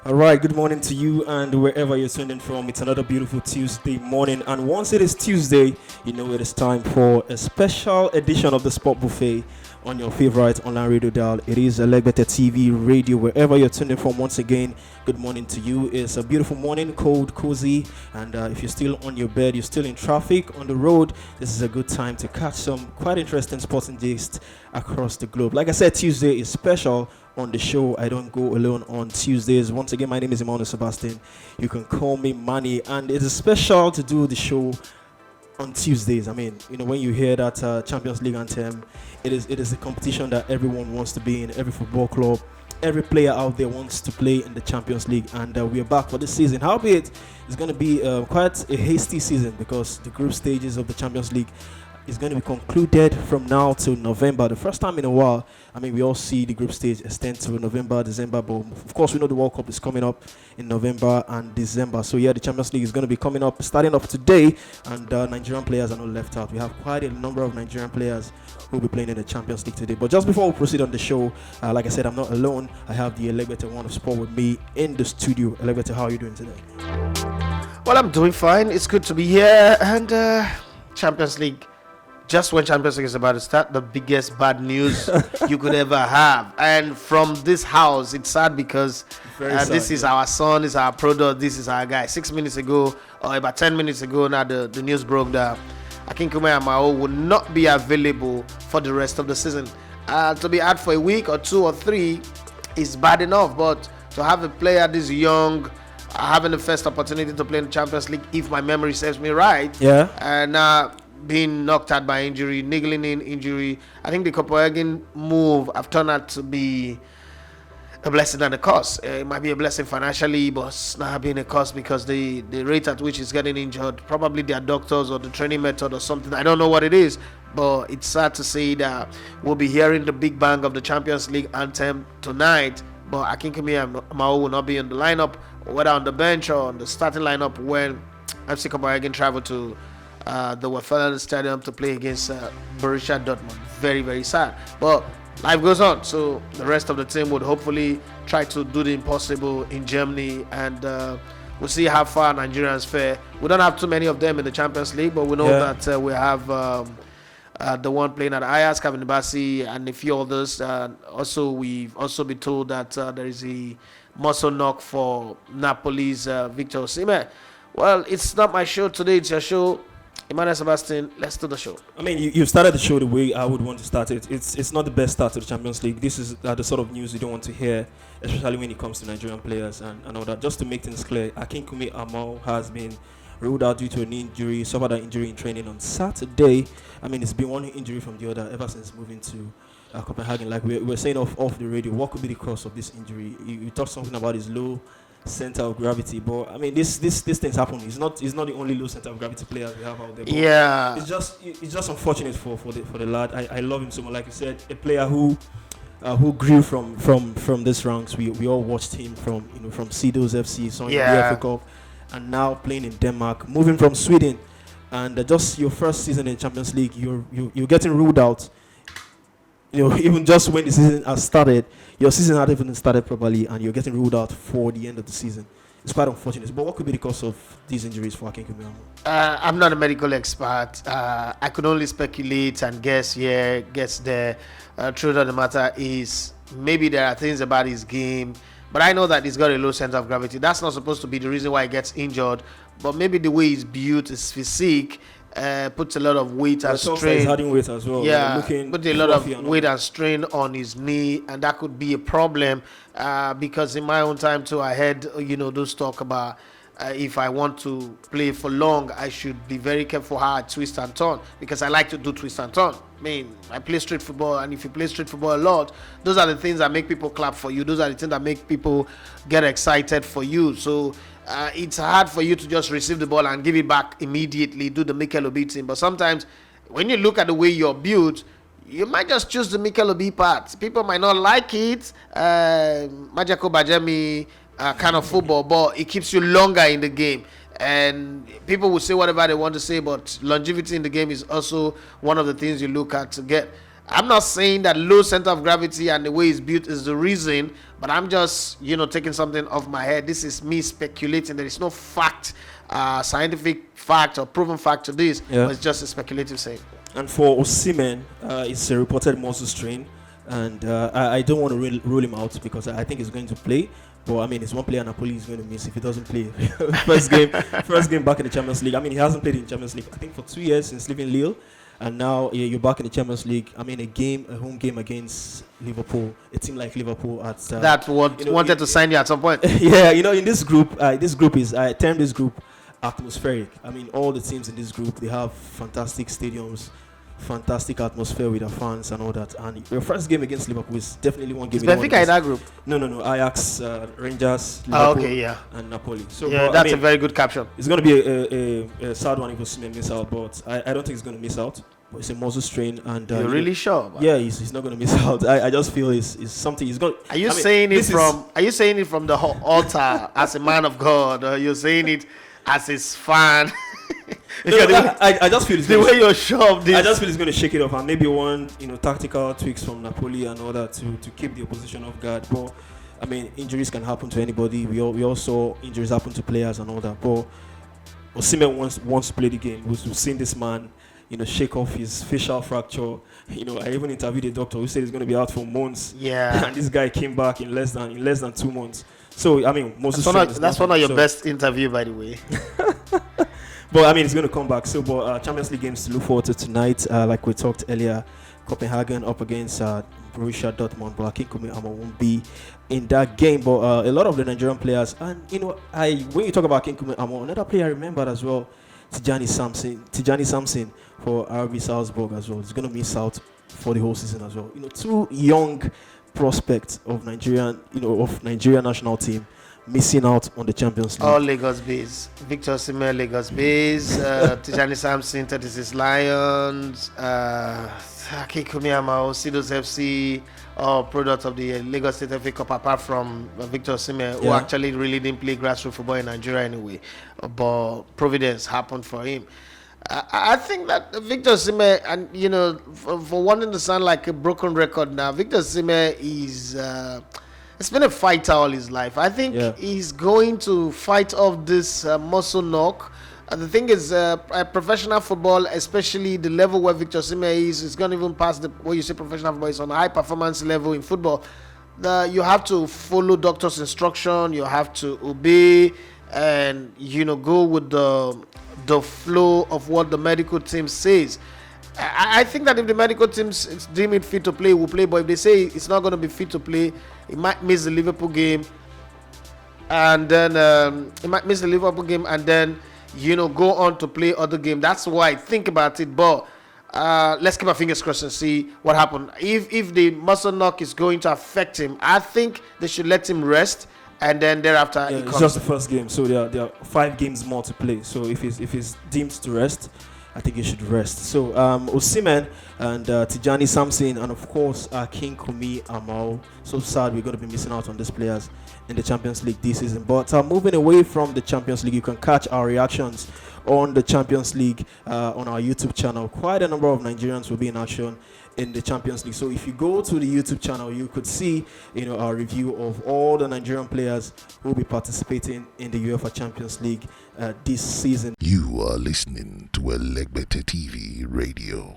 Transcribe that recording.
All right, good morning to you and wherever you're tuning in from. It's another beautiful Tuesday morning, and once it is Tuesday, you know it is time for a special edition of the Sport Buffet on your favorite online radio dial. It is Elegbete TV radio, wherever you're tuning in from. Once again, good morning to you. It's a beautiful morning, cold, cozy, and if you're still on your bed, you're still in traffic, on the road, this is a good time to catch some quite interesting sporting gist across the globe. Like I said, Tuesday is special on the show. I don't go alone on Tuesdays. Once again, my name is Emmanuel Sebastian. You can call me Manny, and it is special to do the show on Tuesdays. I mean, when you hear that Champions League anthem, it is a competition that everyone wants to be in. Every football club, every player out there wants to play in the Champions League, and we are back for this season. Howbeit, it's going to be quite a hasty season because the group stages of the Champions League is going to be concluded from now till November. The first time in a while. I mean, we all see the group stage extend to November, December, but of course we know the World Cup is coming up in November and December. So yeah, the Champions League is going to be coming up, starting off today, and Nigerian players are not left out. We have quite a number of Nigerian players who will be playing in the Champions League today. But just before we proceed on the show, like I said, I'm not alone. I have the Elegbete One of Sport with me in the studio. Elegbete, how are you doing today? Well, I'm doing fine. It's good to be here. And Champions League, just when Champions League is about to start, the biggest bad news you could ever have. And from this house, it's sad because this is our son, this is our product, this is our guy. 6 minutes ago, or about 10 minutes ago, now the news broke that Akinkunmi and Amoo will not be available for the rest of the season. To be out for a week or 2 or 3 is bad enough, but to have a player this young, having the first opportunity to play in the Champions League, if my memory serves me right, and being knocked out by injury, niggling in injury, I think the Copenhagen move have turned out to be a blessing and a curse. It might be a blessing financially, but it's not being a curse because the rate at which he's getting injured, probably their doctors or the training method or something, I don't know what it is, but it's sad to say that we'll be hearing the big bang of the Champions League anthem tonight, but Akinkunmi and Amoo will not be in the lineup, whether on the bench or on the starting lineup when FC Copenhagen travel to the UEFA Stadium to play against Borussia Dortmund. Very, very sad. But life goes on. So the rest of the team would hopefully try to do the impossible in Germany, and we'll see how far Nigerians fare. We don't have too many of them in the Champions League, but we know that we have the one playing at Ajax, Kevin Bassi, and a few others. Also, we've also been told that there is a muscle knock for Napoli's Victor Osimhen. Well, it's not my show today. It's your show. Emmanuel Sebastian, let's do the show. I mean, you've started the show the way I would want to start it. It's not the best start to the Champions League. This is the sort of news you don't want to hear, especially when it comes to Nigerian players and all that. Just to make things clear, Akinkunmi Amoo has been ruled out due to an injury, suffered an injury in training on Saturday. I mean, it's been one injury from the other ever since moving to Copenhagen. Like we're saying off the radio, what could be the cause of this injury? You talked something about his low center of gravity, but I mean this things happen. He's not the only low center of gravity players we have out there. But yeah, it's just unfortunate for the lad. I love him so much. Like you said, a player who grew from this ranks. We all watched him from Cedos FC, so in the UEFA Cup, and now playing in Denmark, moving from Sweden, and just your first season in Champions League, you're getting ruled out. Even just when the season has started, your season hasn't even started properly, and you're getting ruled out for the end of the season. It's quite unfortunate. But what could be the cause of these injuries for Akinkunmi? I'm not a medical expert. I could only speculate and guess here, guess there. Truth of the matter is, maybe there are things about his game, but I know that he's got a low center of gravity. That's not supposed to be the reason why he gets injured, but maybe the way he's built, his physique, puts a lot of weight and strain. He's adding weight as well. Yeah, put a lot of weight and strain on his knee, and that could be a problem. Because in my own time too, I heard those talk about if I want to play for long, I should be very careful how I twist and turn, because I like to do twist and turn. I mean, I play street football, and if you play street football a lot, those are the things that make people clap for you. Those are the things that make people get excited for you. So it's hard for you to just receive the ball and give it back immediately, do the Mikel Obi thing. But sometimes when you look at the way you're built, you might just choose the Mikel Obi part. People might not like it, Majako Bajemi kind of football, but it keeps you longer in the game. And people will say whatever they want to say, but longevity in the game is also one of the things you look at to get. I'm not saying that low center of gravity and the way it's built is the reason, but I'm just, taking something off my head. This is me speculating. There is no fact, scientific fact or proven fact to this, but it's just a speculative saying. And for Osimhen, it's a reported muscle strain, and I don't want to rule him out because I think he's going to play. But I mean, it's one player Napoli is going to miss if he doesn't play. first game back in the Champions League. I mean, he hasn't played in Champions League I think for 2 years since leaving Lille, and now you're back in the Champions League. I mean, a home game against Liverpool, a team like Liverpool that wanted to sign you at some point. Yeah, in this group I term this group atmospheric. I mean, all the teams in this group, they have fantastic stadiums, fantastic atmosphere with their fans and all that. And your first game against Liverpool is definitely one game. Is Benfica in that group? No. Ajax, Rangers, Liverpool, and Napoli. So that's a very good caption. It's going to be a sad one if Osimhen miss out, but I don't think he's going to miss out. But it's a muscle strain, and you're really sure? Man? Yeah, he's not going to miss out. I just feel it's something he's going. Are you saying it from the altar as a man of God, or you're saying it as his fan? I just feel it's the way you're sure of this. I just feel it's going to shake it off, and maybe one tactical tweaks from Napoli and all that to keep the opposition off guard. But I mean, injuries can happen to anybody. We all saw injuries happen to players and all that. But Osimhen wants to play the game. We've seen this man, shake off his facial fracture. I even interviewed a doctor who said he's going to be out for months. Yeah. And this guy came back in less than 2 months. So I mean, that's one of your best interview, by the way. But I mean, it's going to come back. So, Champions League games to look forward to tonight. Like we talked earlier, Copenhagen up against Borussia Dortmund. But Akinkunmi Amoo won't be in that game. But a lot of the Nigerian players, and when you talk about Akinkunmi Amoo, another player I remembered as well, Tijani Samson for RB Salzburg as well. He's going to miss out for the whole season as well. Two young prospects of Nigeria national team missing out on the Champions League. All Lagos base. Victor Osimhen, Lagos base. Tijani Samson, 36 Lions. Akinkunmi Amoo, Sidos FC, all product of the Lagos State FA Cup, apart from Victor Osimhen, who actually really didn't play grassroots football in Nigeria anyway. But Providence happened for him. I think that Victor Osimhen, and for wanting to sound like a broken record now, Victor Osimhen is... it's been a fighter all his life. I think he's going to fight off this muscle knock. The thing is, professional football, especially the level where Victor Osimhen is going to even past what you say professional football is on a high performance level in football. You have to follow doctor's instruction. You have to obey and go with the flow of what the medical team says. I think that if the medical teams deem it fit to play, will play. But if they say it's not going to be fit to play, he might miss the Liverpool game, and then go on to play other game. That's why I think about it. But let's keep our fingers crossed and see what happened. If the muscle knock is going to affect him, I think they should let him rest. And then thereafter, it's just the first game. So there are 5 games more to play. So if he's deemed to rest, I think he should rest. So Osimhen and Tijani Samson, and of course Akinkunmi Amoo. So sad we're going to be missing out on these players in the Champions League this season. But moving away from the Champions League, you can catch our reactions on the Champions League on our YouTube channel. Quite a number of Nigerians will be in action in the Champions League. So if you go to the YouTube channel, you could see our review of all the Nigerian players who will be participating in the UEFA Champions League this season. You are listening to Elegbete TV Radio.